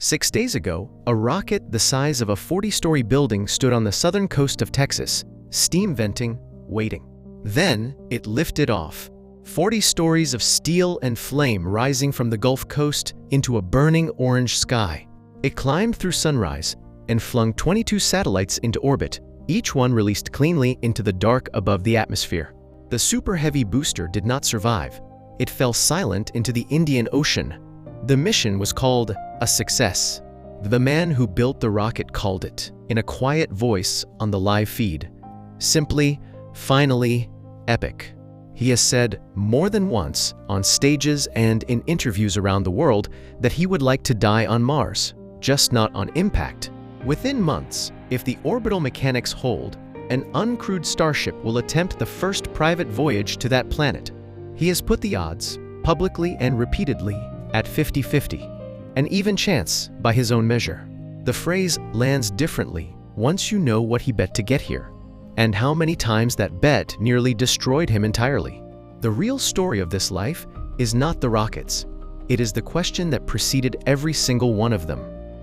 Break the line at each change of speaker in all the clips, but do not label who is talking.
6 days ago, a rocket the size of a 40-story building stood on the southern coast of Texas, steam venting, waiting. Then, it lifted off. 40 stories of steel and flame rising from the Gulf Coast into a burning orange sky. It climbed through sunrise and flung 22 satellites into orbit, each one released cleanly into the dark above the atmosphere. The Super Heavy booster did not survive. It fell silent into the Indian Ocean. The mission was called a success. The man who built the rocket called it, in a quiet voice on the live feed, simply, finally, epic. He has said more than once on stages and in interviews around the world that he would like to die on Mars, just not on impact. Within months, if the orbital mechanics hold, an uncrewed Starship will attempt the first private voyage to that planet. He has put the odds, publicly and repeatedly, at 50-50, an even chance by his own measure. The phrase lands differently once you know what he bet to get here, and how many times that bet nearly destroyed him entirely. The real story of this life is not the rockets. It is the question that preceded every single one of them.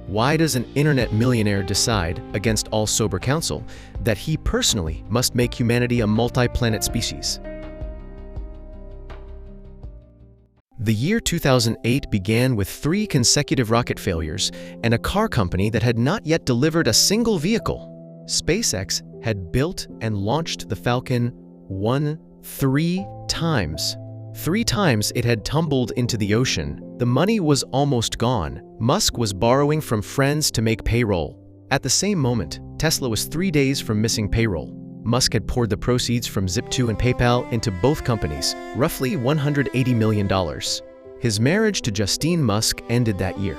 Why does an internet millionaire decide, against all sober counsel, that he personally must make humanity a multi-planet species? The year 2008 began with 3 consecutive rocket failures and a car company that had not yet delivered a single vehicle. SpaceX had built and launched the Falcon 1 3 times. 3 times it had tumbled into the ocean. The money was almost gone. Musk was borrowing from friends to make payroll. At the same moment, Tesla was 3 days from missing payroll. Musk had poured the proceeds from Zip2 and PayPal into both companies, roughly $180 million. His marriage to Justine Musk ended that year.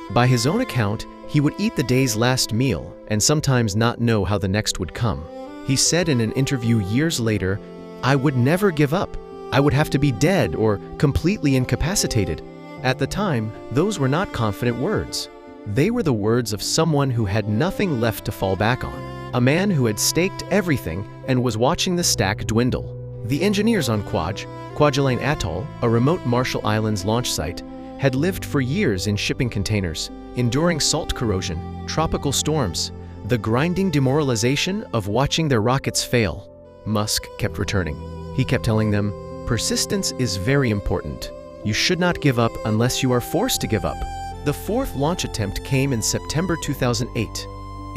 By his own account, he would eat the day's last meal and sometimes not know how the next would come. He said in an interview years later, "I would never give up. I would have to be dead or completely incapacitated." At the time, those were not confident words. They were the words of someone who had nothing left to fall back on, a man who had staked everything and was watching the stack dwindle. The engineers on Kwajalein Atoll, a remote Marshall Islands launch site, had lived for years in shipping containers, enduring salt corrosion, tropical storms, the grinding demoralization of watching their rockets fail. Musk kept returning. He kept telling them, "Persistence is very important. You should not give up unless you are forced to give up." The 4th launch attempt came in September 2008.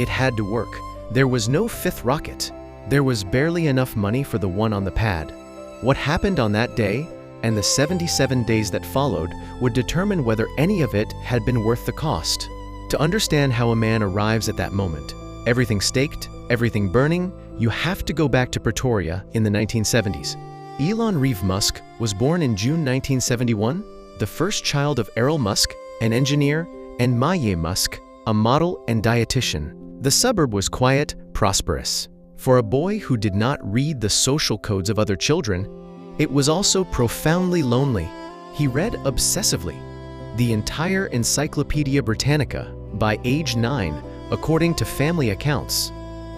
It had to work. There was no 5th rocket. There was barely enough money for the one on the pad. What happened on that day and the 77 days that followed would determine whether any of it had been worth the cost. To understand how a man arrives at that moment, everything staked, everything burning, you have to go back to Pretoria in the 1970s. Elon Musk was born in June 1971, the first child of Errol Musk, an engineer, and Maye Musk, a model and dietitian. The suburb was quiet, prosperous. For a boy who did not read the social codes of other children, it was also profoundly lonely. He read obsessively. The entire Encyclopedia Britannica by age 9, according to family accounts.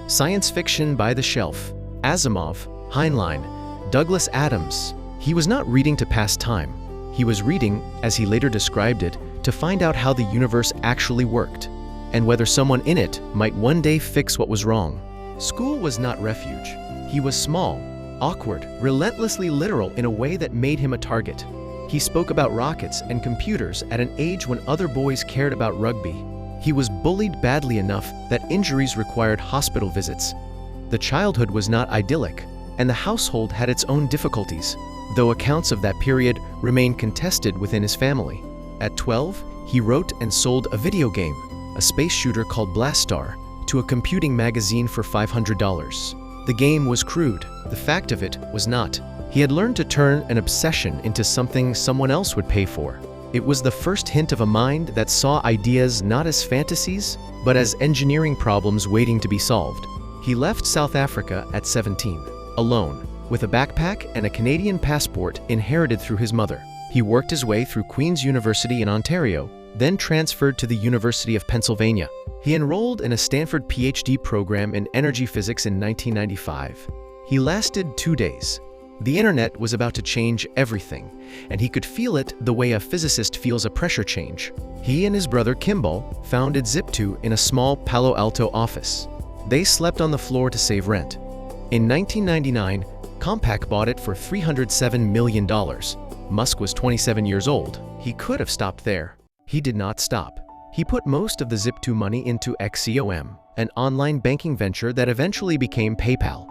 Science fiction by the shelf. Asimov, Heinlein, Douglas Adams. He was not reading to pass time. He was reading, as he later described it, to find out how the universe actually worked, and whether someone in it might one day fix what was wrong. School was not refuge. He was small, awkward, relentlessly literal in a way that made him a target. He spoke about rockets and computers at an age when other boys cared about rugby. He was bullied badly enough that injuries required hospital visits. The childhood was not idyllic, and the household had its own difficulties, though accounts of that period remain contested within his family. At 12, he wrote and sold a video game, a space shooter called Blastar, to a computing magazine for $500. The game was crude. The fact of it was not. He had learned to turn an obsession into something someone else would pay for. It was the first hint of a mind that saw ideas not as fantasies, but as engineering problems waiting to be solved. He left South Africa at 17, alone, with a backpack and a Canadian passport inherited through his mother. He worked his way through Queen's University in Ontario, then transferred to the University of Pennsylvania. He enrolled in a Stanford PhD program in energy physics in 1995. He lasted 2 days. The internet was about to change everything, and he could feel it the way a physicist feels a pressure change. He and his brother Kimball founded Zip2 in a small Palo Alto office. They slept on the floor to save rent. In 1999, Compaq bought it for $307 million. Musk was 27 years old. He could have stopped there. He did not stop. He put most of the Zip2 money into XCOM, an online banking venture that eventually became PayPal.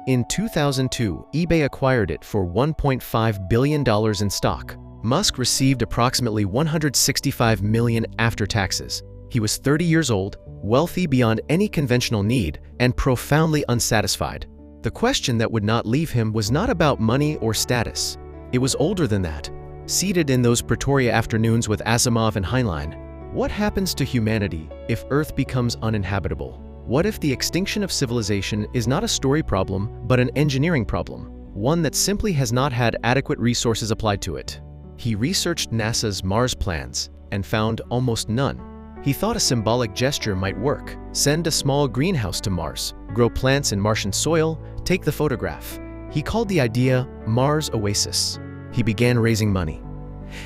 In 2002, eBay acquired it for $1.5 billion in stock. Musk received approximately $165 million after taxes. He was 30 years old, wealthy beyond any conventional need, and profoundly unsatisfied. The question that would not leave him was not about money or status. It was older than that. Seated in those Pretoria afternoons with Asimov and Heinlein, what happens to humanity if Earth becomes uninhabitable? What if the extinction of civilization is not a story problem, but an engineering problem, one that simply has not had adequate resources applied to it? He researched NASA's Mars plans and found almost none. He thought a symbolic gesture might work: send a small greenhouse to Mars, grow plants in Martian soil, take the photograph. He called the idea Mars Oasis. He began raising money.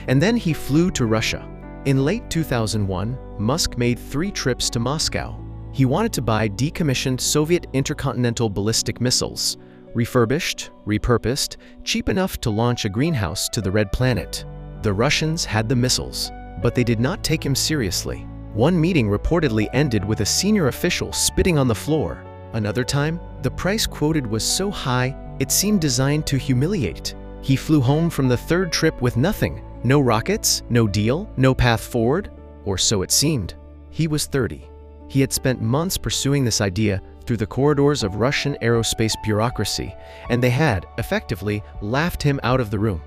And then he flew to Russia. In late 2001, Musk made 3 trips to Moscow. He wanted to buy decommissioned Soviet intercontinental ballistic missiles, refurbished, repurposed, cheap enough to launch a greenhouse to the Red Planet. The Russians had the missiles, but they did not take him seriously. One meeting reportedly ended with a senior official spitting on the floor. Another time, the price quoted was so high, it seemed designed to humiliate. He flew home from the 3rd trip with nothing. No rockets, no deal, no path forward, or so it seemed. He was 30. He had spent months pursuing this idea through the corridors of Russian aerospace bureaucracy, and they had, effectively, laughed him out of the room.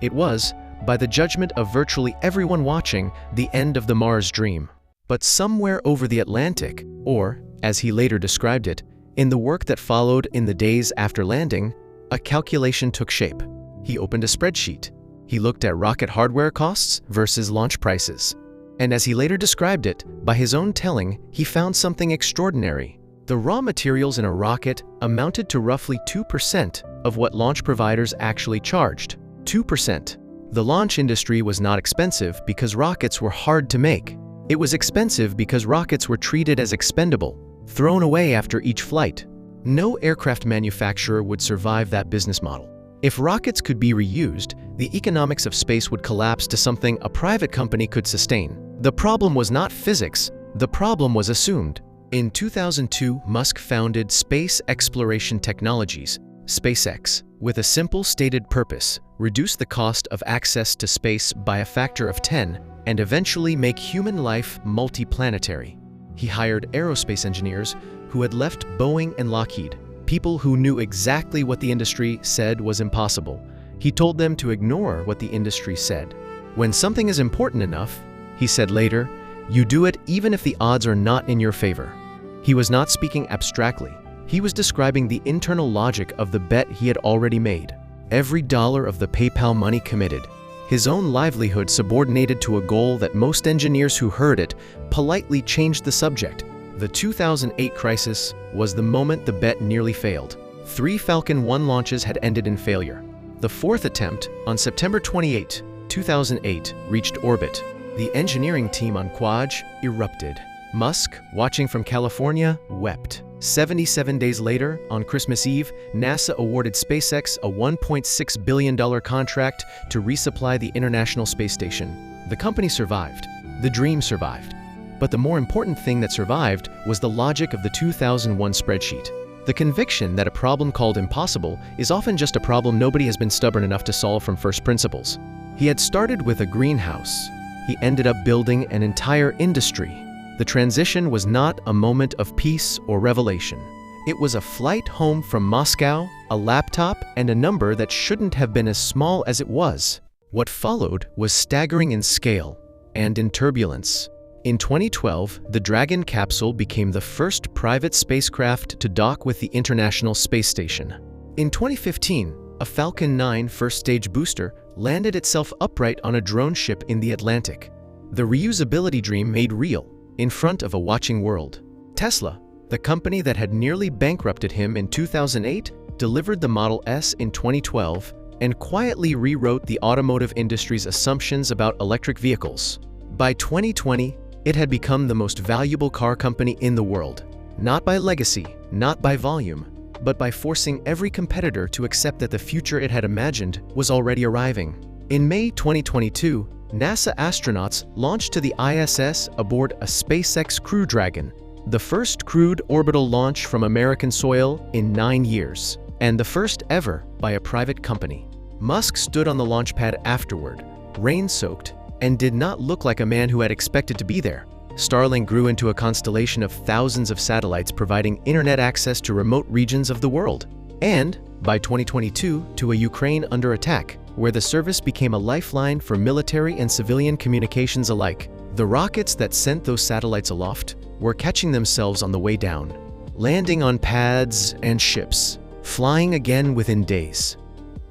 It was, by the judgment of virtually everyone watching, the end of the Mars dream. But somewhere over the Atlantic, or, as he later described it, in the work that followed in the days after landing, a calculation took shape. He opened a spreadsheet. He looked at rocket hardware costs versus launch prices. And as he later described it, by his own telling, he found something extraordinary. The raw materials in a rocket amounted to roughly 2% of what launch providers actually charged. 2%. The launch industry was not expensive because rockets were hard to make. It was expensive because rockets were treated as expendable, thrown away after each flight. No aircraft manufacturer would survive that business model. If rockets could be reused, the economics of space would collapse to something a private company could sustain. The problem was not physics, the problem was assumed. In 2002, Musk founded Space Exploration Technologies, SpaceX, with a simple stated purpose: reduce the cost of access to space by a factor of 10 and eventually make human life multiplanetary. He hired aerospace engineers who had left Boeing and Lockheed, people who knew exactly what the industry said was impossible. He told them to ignore what the industry said. When something is important enough, he said later, you do it even if the odds are not in your favor. He was not speaking abstractly. He was describing the internal logic of the bet he had already made. Every dollar of the PayPal money committed. His own livelihood subordinated to a goal that most engineers who heard it politely changed the subject. The 2008 crisis was the moment the bet nearly failed. 3 Falcon 1 launches had ended in failure. The 4th attempt, on September 28, 2008, reached orbit. The engineering team on Quaj erupted. Musk, watching from California, wept. 77 days later, on Christmas Eve, NASA awarded SpaceX a $1.6 billion contract to resupply the International Space Station. The company survived. The dream survived. But the more important thing that survived was the logic of the 2001 spreadsheet. The conviction that a problem called impossible is often just a problem nobody has been stubborn enough to solve from first principles. He had started with a greenhouse. He ended up building an entire industry. The transition was not a moment of peace or revelation. It was a flight home from Moscow, a laptop, and a number that shouldn't have been as small as it was. What followed was staggering in scale and in turbulence. In 2012, the Dragon capsule became the first private spacecraft to dock with the International Space Station. In 2015, a Falcon 9 first-stage booster landed itself upright on a drone ship in the Atlantic. The reusability dream made real, in front of a watching world. Tesla, the company that had nearly bankrupted him in 2008, delivered the Model S in 2012, and quietly rewrote the automotive industry's assumptions about electric vehicles. By 2020, it had become the most valuable car company in the world, not by legacy, not by volume, but by forcing every competitor to accept that the future it had imagined was already arriving. In May 2022, NASA astronauts launched to the ISS aboard a SpaceX Crew Dragon, the first crewed orbital launch from American soil in 9 years, and the first ever by a private company. Musk stood on the launch pad afterward, rain-soaked, and did not look like a man who had expected to be there. Starlink grew into a constellation of thousands of satellites providing internet access to remote regions of the world, and, by 2022, to a Ukraine under attack, where the service became a lifeline for military and civilian communications alike. The rockets that sent those satellites aloft were catching themselves on the way down, landing on pads and ships, flying again within days.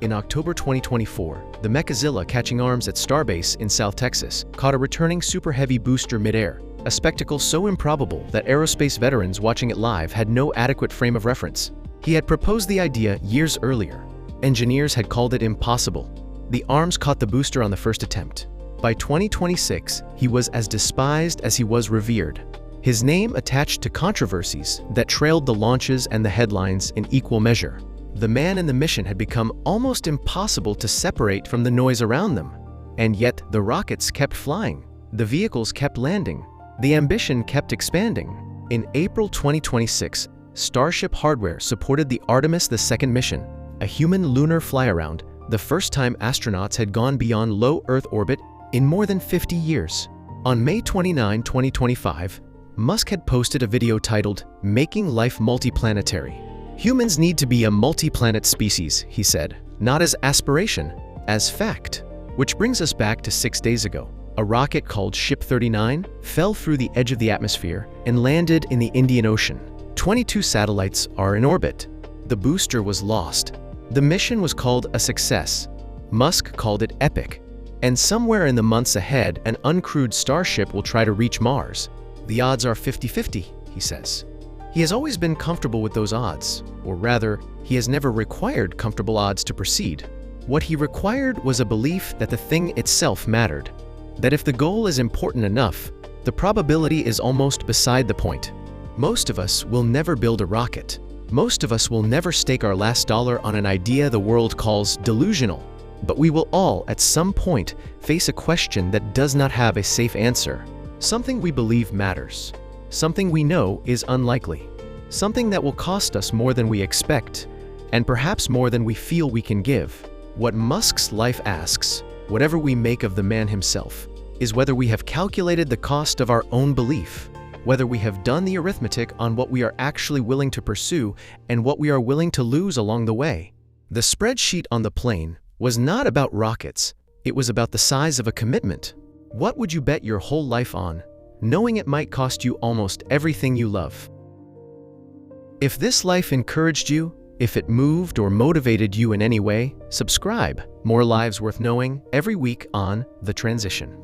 In October 2024, the Mechazilla catching arms at Starbase in South Texas caught a returning Super Heavy booster midair, a spectacle so improbable that aerospace veterans watching it live had no adequate frame of reference. He had proposed the idea years earlier. Engineers had called it impossible. The arms caught the booster on the first attempt. By 2026, he was as despised as he was revered. His name attached to controversies that trailed the launches and the headlines in equal measure. The man and the mission had become almost impossible to separate from the noise around them. And yet the rockets kept flying, the vehicles kept landing, the ambition kept expanding. In April 2026, Starship hardware supported the Artemis II mission, a human lunar fly-around, the first time astronauts had gone beyond low Earth orbit in more than 50 years. On May 29, 2025, Musk had posted a video titled, "Making Life Multiplanetary." Humans need to be a multi-planet species, he said, not as aspiration, as fact. Which brings us back to 6 days ago. A rocket called Ship 39 fell through the edge of the atmosphere and landed in the Indian Ocean. 22 satellites are in orbit. The booster was lost. The mission was called a success. Musk called it epic. And somewhere in the months ahead, an uncrewed Starship will try to reach Mars. The odds are 50-50, he says. He has always been comfortable with those odds, or rather, he has never required comfortable odds to proceed. What he required was a belief that the thing itself mattered, that if the goal is important enough, the probability is almost beside the point. Most of us will never build a rocket. Most of us will never stake our last dollar on an idea the world calls delusional, but we will all, at some point, face a question that does not have a safe answer. Something we believe matters. Something we know is unlikely. Something that will cost us more than we expect, and perhaps more than we feel we can give. What Musk's life asks, whatever we make of the man himself, is whether we have calculated the cost of our own belief, whether we have done the arithmetic on what we are actually willing to pursue and what we are willing to lose along the way. The spreadsheet on the plane was not about rockets, it was about the size of a commitment. What would you bet your whole life on, knowing it might cost you almost everything you love? If this life encouraged you, if it moved or motivated you in any way, subscribe. More lives worth knowing every week on The Transition.